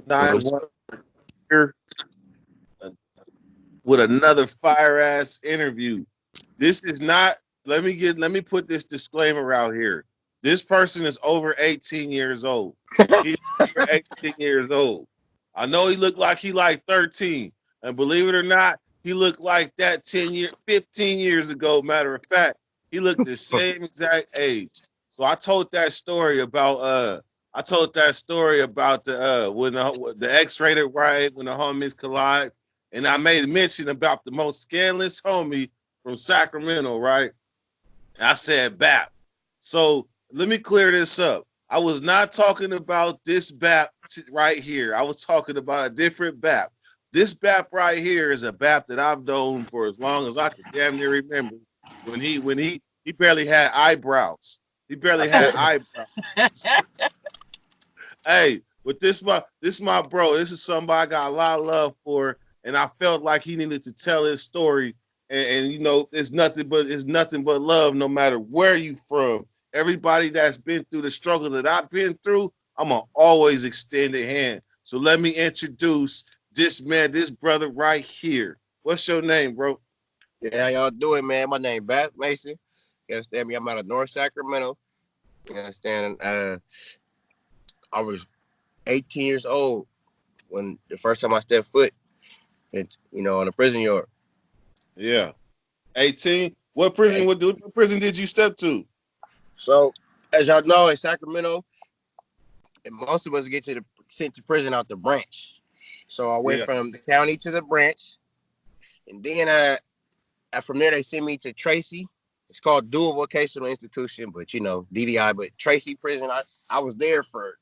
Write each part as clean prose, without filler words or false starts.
9-1 here with another fire ass interview. This is not. Let me put this disclaimer out here. This person is over 18 years old. He's over 18 years old. I know he looked like he like 13, and believe it or not, he looked like that 15 years ago. Matter of fact, he looked the same exact age. So I told that story about the when the X-rated ride when the homies collide, and I made a mention about the most scandalous homie from Sacramento, right? And I said Bap. So let me clear this up. I was not talking about this Bap right here. I was talking about a different Bap. This Bap right here is a Bap that I've known for as long as I can damn near remember. When he barely had eyebrows. He barely had eyebrows. Hey, but this my bro. This is somebody I got a lot of love for, and I felt like he needed to tell his story. And you know, it's nothing but love, no matter where you from. Everybody that's been through the struggle that I've been through, I'm gonna always extend a hand. So let me introduce this man, this brother right here. What's your name, bro? Yeah, how y'all doing, man? My name Bap Mason. You understand me? I'm out of North Sacramento. You understand? I was 18 years old when the first time I stepped foot, in a prison yard. Yeah, 18. What prison? Hey, What prison did you step to? so, as y'all know, in Sacramento, and most of us get sent to prison out the branch. So I went Yeah, from the county to the branch, and then from there they sent me to Tracy. It's called Dual Vocational Institution, but DVI. But Tracy Prison, I was there for.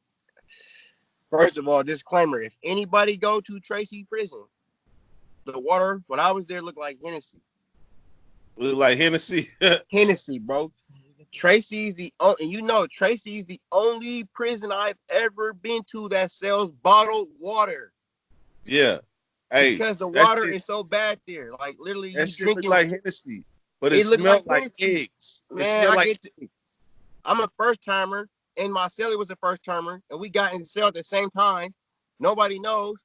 First of all, disclaimer: if anybody go to Tracy Prison, the water when I was there looked like Hennessy. look like Hennessy. Hennessy, bro. Tracy's the only prison I've ever been to that sells bottled water. Yeah. Hey, Because the that water shit is so bad there. Like literally, that you shit look drinking like Hennessy, but it it looked like smelled like Hennessy. eggs. It Man, smelled like eggs. I'm a first timer, and my cellie was a first timer, and we got in the cell at the same time. Nobody knows.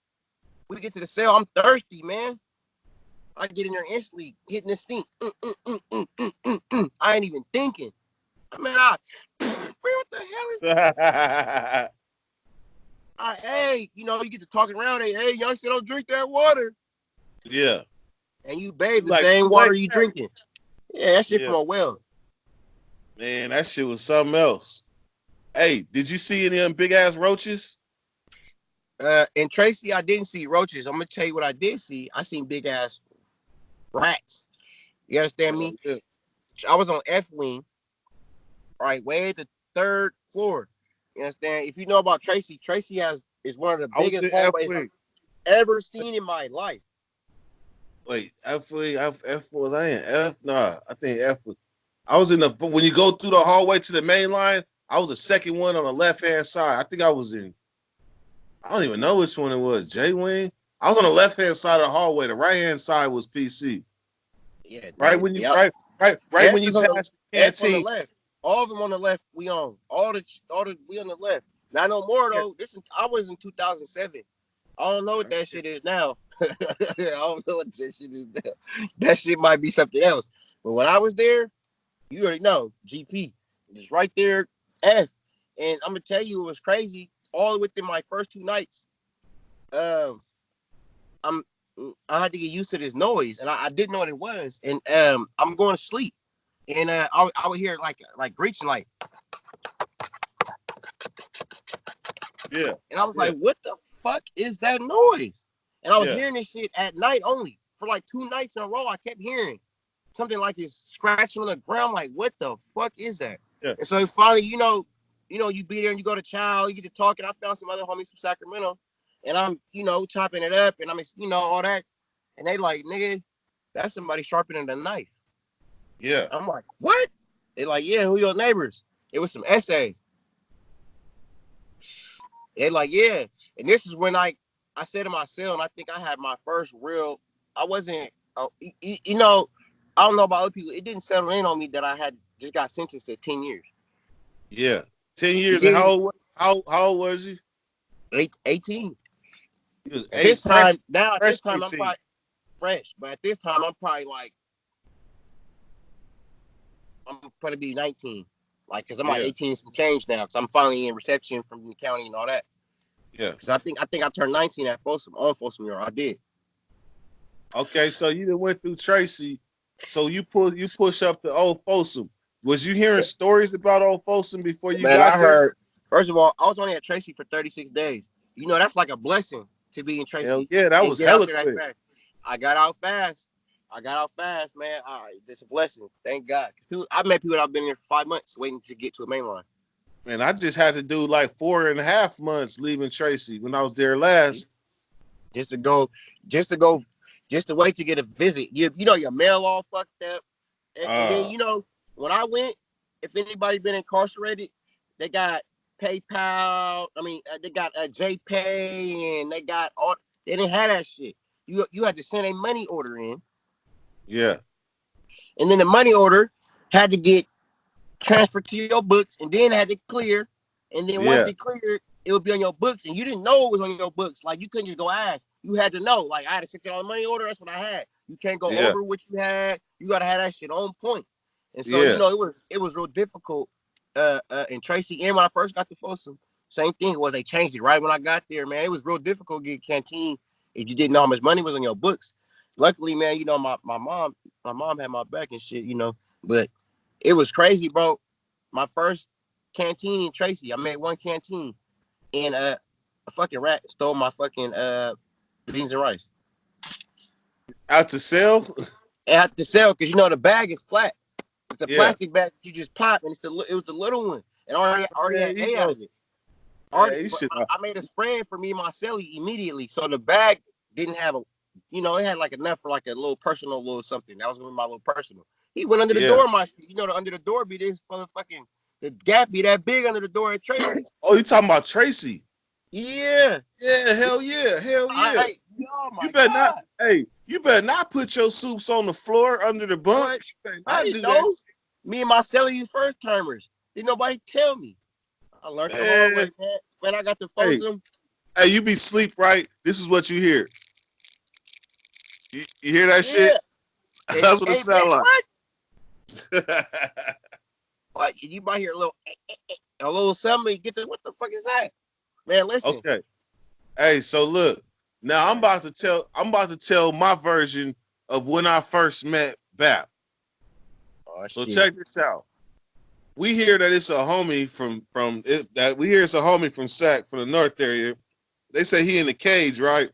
We get to the cell. I'm thirsty, man. I get in there instantly, hitting the stink. I ain't even thinking. I mean, what the hell is hey, you get to talking around. Hey, youngster, don't drink that water. Yeah. And you You bathe the like too same water late you now. drinking. Yeah, that shit Yeah. from a well. Man, that shit was something else. Hey, did you see any of them big ass roaches? In Tracy, I didn't see roaches. I'm gonna tell you what I did see. I seen big ass rats. You understand Oh, me? yeah. I was on F wing, right, way at the third floor. You understand? If you know about Tracy, is one of the I was biggest in F hallways I've wing. ever seen in my life. Wait, F wing, F was I in F? Nah, I think F was. I was in the when you go through the hallway to the main line. I was the second one on the left hand side. I think I was in. I don't even know which one it was. J wing. I was on the left hand side of the hallway. The right hand side was PC. Yeah, Right man. when you Yep. right F when you is on the pass the F on the canteen. left. All of them on the left. We on all the we on the left. Not no more though. I was in 2007. I don't know what that shit is now. I don't know what that shit is now. That shit might be something else. But when I was there, you already know GP just right there. F, and I'm gonna tell you, it was crazy. All within my first 2 nights, um, I'm I had to get used to this noise, and I didn't know what it was. And I'm going to sleep, and I would hear like breaching, like, Yeah, and I was yeah, like, what the fuck is that noise? And I was yeah, hearing this shit at night only for like 2 nights in a row. I kept hearing something like it's scratching on the ground. Like, what the fuck is that? yeah. And so finally, you be there and you go to Chow, you get to talking. I found some other homies from Sacramento, and I'm, chopping it up, and I'm, all that, and they like, nigga, that's somebody sharpening a knife. Yeah. I'm like, what? They like, yeah, who your neighbors? It was some essays. They like, yeah, and this is when I said to myself, and I think I had my first real. I wasn't, I don't know about other people. It didn't settle in on me that I had just got sentenced to 10 years. Yeah. 10 It years and didn't. how old was you? 18. You was At this fresh, time, now at fresh this time, I'm 18. probably fresh, but at this time, I'm probably be 19. Like, cause I'm like Yeah, 18 and some change now, cause I'm finally in reception from the county and all that. yeah. Cause I think I turned 19 at Folsom on Folsom Yard. I did. Okay, so you done went through Tracy. So you push up to Old Folsom. Was you hearing stories about Old Folsom before you Man, got I there? heard. First of all, I was only at Tracy for 36 days. You know, that's like a blessing to be in Hell Tracy yeah, that and was get out hella there that quick. fast. I got out fast. Man. It's a blessing. Thank God. I met people that have been there for 5 months waiting to get to a main line. Man, I just had to do like 4.5 months leaving Tracy when I was there last. Just to go, just to go, just to wait to get a visit. You know your mail all fucked up, and then Uh, you know when I went, if anybody been incarcerated, they got PayPal. I mean, they got JPay, and they got all. They didn't have that shit. You had to send a money order in, yeah, and then the money order had to get transferred to your books, and then had to clear, and then once yeah, it cleared, it would be on your books, and you didn't know it was on your books. Like you couldn't just go ask. You had to know. Like I had a $60 money order. That's what I had. You can't go yeah, over what you had. You gotta have that shit on point. And so yeah. it was real difficult. In Tracy, and when I first got to Folsom, same thing was they changed it right when I got there. Man, it was real difficult to get canteen if you didn't know how much money was on your books. Luckily, man, you know my mom had my back and shit. You know, but it was crazy, bro. My first canteen in Tracy, I made one canteen, and a fucking rat stole my fucking beans and rice. Out to sell? And I had to sell because you know the bag is flat. It's a Yeah. plastic bag you just pop, and it was the little one, and already Man, had you hay out know, of it. man, Already, you but should. I made a spread for me and my celly immediately, so the bag didn't have it had like enough for like a little personal little something. That was gonna be my little personal. He went under the Yeah. door, the under the door be this motherfucking the gap be that big under the door at Tracy. Oh, you talking about Tracy? Yeah. Yeah, hell yeah, hell yeah. Oh You my better not. God. Hey, you better not put your soups on the floor under the bunk. What? You better I not didn't do that, know. Me and my celly first timers. Didn't nobody tell me. I learned the hard man. way, man. When I got to Hey, Folsom, hey, you be sleep right. This is what you hear. You hear that shit? yeah. That's what it Hey man, sound like. what? You might hear a little something. What the fuck is that? Man, listen. Okay. Hey, so look. Now I'm about to tell my version of when I first met Bap. Oh So shit. check this out. We hear that it's a homie from it, that we hear it's a homie from Sac from the North area. They say he in the cage, right?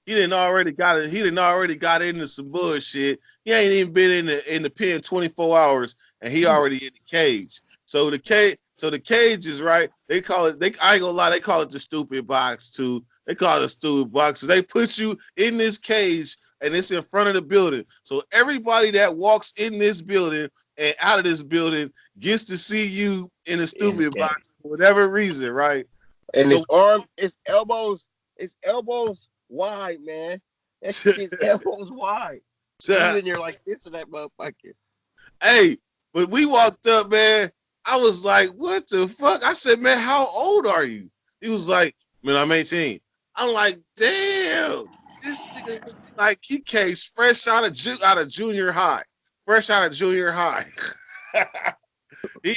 He didn't already got it. He didn't already got into some bullshit. He ain't even been in the pen 24 hours, and he already in the cage. So the cage is right. They call it. I ain't gonna lie. They call it the stupid box too. They call it a stupid box. So they put you in this cage, and it's in front of the building. So everybody that walks in this building and out of this building gets to see you in a stupid Okay. box for whatever reason, right? And So his elbows wide, man. That shit's elbows wide. You in there like this and that motherfucker. hey, but we walked up, man. I was like, what the fuck? I said, man, how old are you? He was like, man, I'm 18. I'm like, damn, this nigga look like he came fresh out of junior high. Fresh out of junior high. He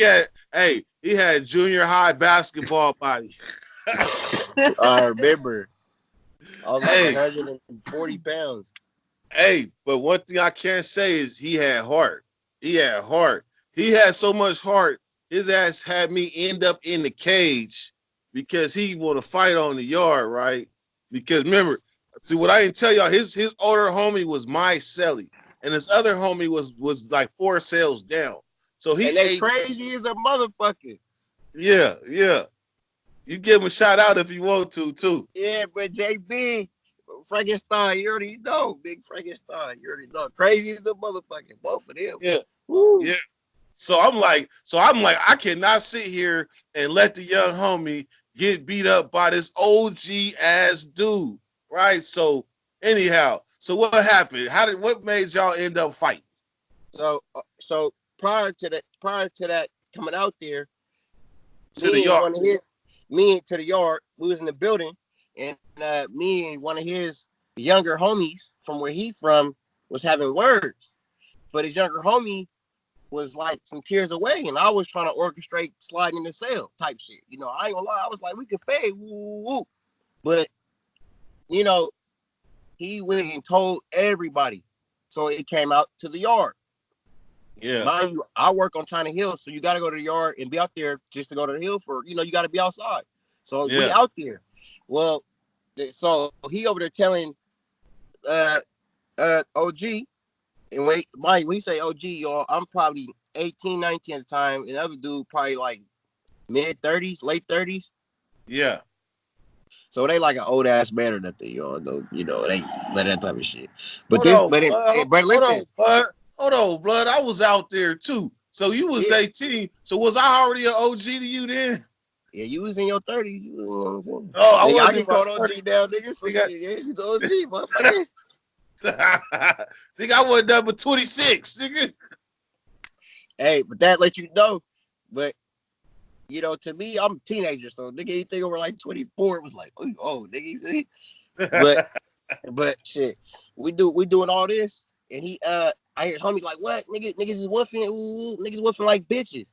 had junior high basketball body. I remember. I was like Hey, 140 pounds. hey, but one thing I can't say is he had heart. He had heart. He had so much heart. His ass had me end up in the cage because he want to fight on the yard, right? Because remember, see what I didn't tell y'all. His older homie was my celly, and his other homie was like 4 cells down. So he And they ate. crazy as a motherfucker. Yeah, yeah. You give him a shout out if you want to too. Yeah, but JB, Frankenstein, you already know. Big Frankenstein, you already know. Crazy as a motherfucker. Both of them. Yeah, Woo. yeah. I'm like, I cannot sit here and let the young homie get beat up by this OG ass dude, right? So anyhow, so what happened? What made y'all end up fighting? So prior to that coming out there, To the yard. me to the yard. We was in the building, and me and one of his younger homies from where he from was having words, but his younger homie was like some tears away, and I was trying to orchestrate sliding in the cell type shit. You know, I ain't gonna lie, I was like, we could fade, woo, woo, woo. But you know, he went and told everybody, so it came out to the yard. Yeah. Mind you, I work on China Hill, so you got to go to the yard and be out there just to go to the hill for, you got to be outside. So we out there. Well, so he over there telling OG, and when he say OG, y'all, I'm probably 18, 19 at the time, and the other dude probably like mid-30s, late 30s. Yeah. So they like an old ass man or nothing, y'all. They let that type of shit. But Hold listen. Hold on, blood. I was out there too. So you was 18. So was I already an OG to you then? Yeah, you was in your 30s. You know what I'm saying? Oh, I wasn't. I get called OG now, nigga. So yeah, you was OG, motherfucker. Think I wasn't number 26, nigga. Hey, but that let you know. But to me, I'm a teenager, so nigga, anything over like 24 was like, oh, nigga. But shit, we doing all this, and I hear homie like, what, niggas is woofing, niggas woofing like bitches,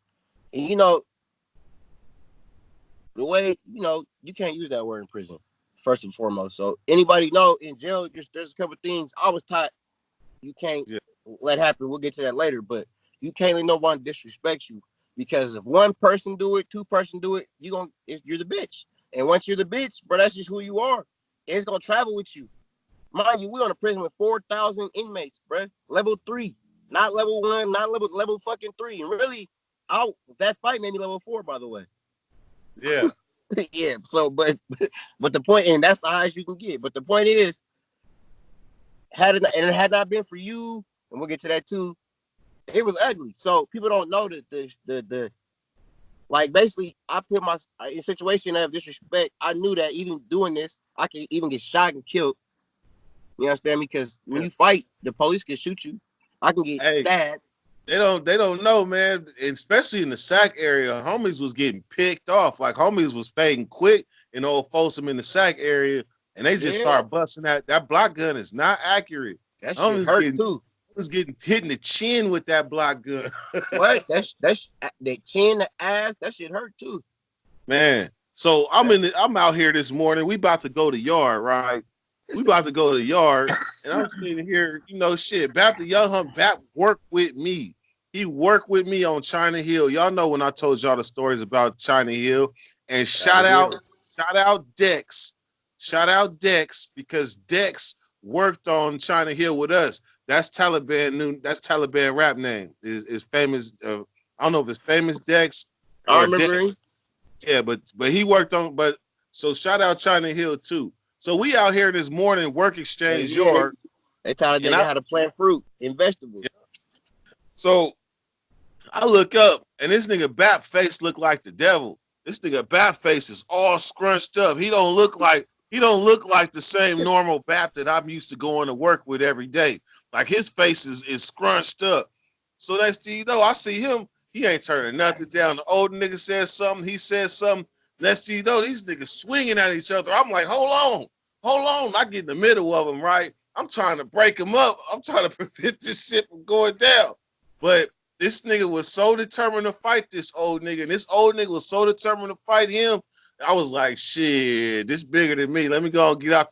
and the way you can't use that word in prison, first and foremost. So anybody know in jail, there's a couple things I was taught you can't let happen. We'll get to that later, but you can't let no one disrespect you, because if one person do it, two person do it, you're the bitch. And once you're the bitch, bro, that's just who you are. It's gonna travel with you. Mind you, we on a prison with 4,000 inmates, bro. Level 3, not level 1, not level fucking 3. And really, that fight made me level 4, by the way. Yeah. Yeah. So, but the point, and that's the highest you can get. But the point is, it had not been for you, and we'll get to that too, it was ugly. So people don't know that the like, basically, I put my in a situation of disrespect. I knew that even doing this, I could even get shot and killed. You understand me? Because when you fight, the police can shoot you. I can get stabbed. They don't know, man. And especially in the Sac area, homies was getting picked off. Like, homies was fading quick in old Folsom in the Sac area, and they just start busting that block gun is not accurate. That shit hurt too. Was getting hit in the chin with that block gun. What? That's the chin, the ass. That shit hurt too. Man. So I'm out here this morning. We about to go to yard, right? We about to go to the yard, and I'm sitting here, shit. Bap the young hump, Bap worked with me. He worked with me on China Hill. Y'all know when I told y'all the stories about China Hill. And shout out Dex. Shout out Dex, because Dex worked on China Hill with us. That's Taliban rap name. Is famous. I don't know if it's famous Dex. I remember him. Yeah, but he worked on. But so shout out China Hill too. So we out here this morning, work exchange yard. They taught us how to plant fruit and vegetables. Yeah. So I look up, and this nigga Bap face look like the devil. This nigga Bap face is all scrunched up. He don't look like the same normal Bap that I'm used to going to work with every day. Like, his face is scrunched up. So next thing you know, I see him. He ain't turning nothing down. The old nigga says something. He says something. Next thing you know, these niggas swinging at each other. I'm like, hold on. I get in the middle of them, right? I'm trying to break them up. I'm trying to prevent this shit from going down. But this nigga was so determined to fight this old nigga, and this old nigga was so determined to fight him. I was like, shit, this bigger than me. Let me go and get out